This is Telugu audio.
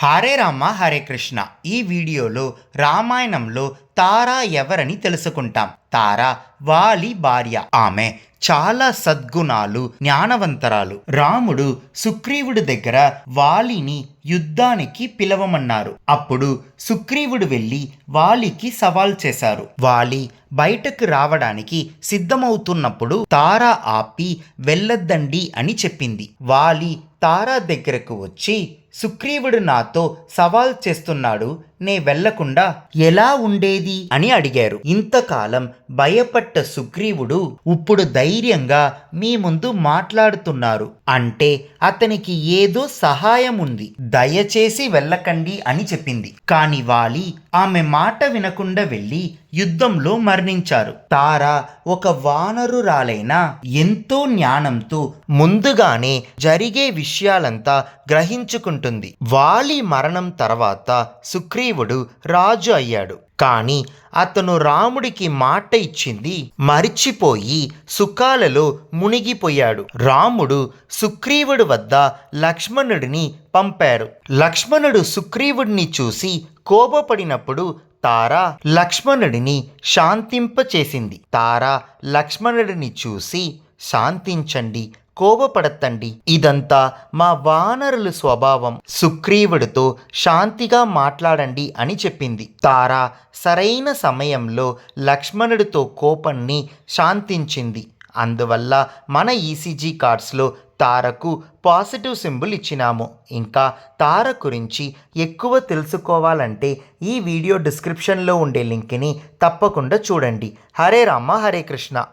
హరే రామ హరే కృష్ణ. ఈ వీడియోలో రామాయణంలో తార ఎవరని తెలుసుకుంటాం. తార వాలి భార్య. ఆమె చాలా సద్గుణాలు, జ్ఞానవంతరాలు. రాముడు సుగ్రీవుడి దగ్గర వాలిని యుద్ధానికి పిలవమన్నారు. అప్పుడు సుగ్రీవుడు వెళ్ళి వాలికి సవాల్ చేశారు. వాలి బయటకు రావడానికి సిద్ధమవుతున్నప్పుడు తార ఆపి వెళ్ళొద్దండి అని చెప్పింది. వాలి తార దగ్గరకు వచ్చి, సుగ్రీవుడు నాతో సవాల్ చేస్తున్నాడు, నే వెళ్లకుండా ఎలా ఉండేది అని అడిగారు. ఇంతకాలం భయపడ్డ సుగ్రీవుడు ఇప్పుడు ధైర్యంగా మీ ముందు మాట్లాడుతున్నారు అంటే అతనికి ఏదో సహాయం ఉంది, దయచేసి వెళ్ళకండి అని చెప్పింది. కాని వాలి ఆమె మాట వినకుండా వెళ్ళి యుద్ధంలో మరణించారు. తార ఒక వానరురాలైన ఎంతో జ్ఞానంతో ముందుగానే జరిగే విషయాలంతా గ్రహించుకుంటుంది. వాలి మరణం తర్వాత సుగ్రీవుడు రాజు అయ్యాడు. కానీ అతను రాముడికి మాట ఇచ్చింది మరిచిపోయి సుఖాలలో మునిగిపోయాడు. రాముడు సుగ్రీవుడి వద్ద లక్ష్మణుడిని పంపారు. లక్ష్మణుడు సుగ్రీవుడిని చూసి కోపపడినప్పుడు తార లక్ష్మణుడిని శాంతింపచేసింది. తార లక్ష్మణుడిని చూసి, శాంతించండి, కోపపడతండి, ఇదంతా మా వానరుల స్వభావం, సుగ్రీవుడితో శాంతిగా మాట్లాడండి అని చెప్పింది. తార సరైన సమయంలో లక్ష్మణుడితో కోపాన్ని శాంతించింది. అందువల్ల మన ఈసీజీ కార్డ్స్లో తారకు పాజిటివ్ సింబల్ ఇచ్చినాము. ఇంకా తార గురించి ఎక్కువ తెలుసుకోవాలంటే ఈ వీడియో డిస్క్రిప్షన్లో ఉండే లింక్ని తప్పకుండా చూడండి. హరే రామ హరే కృష్ణ.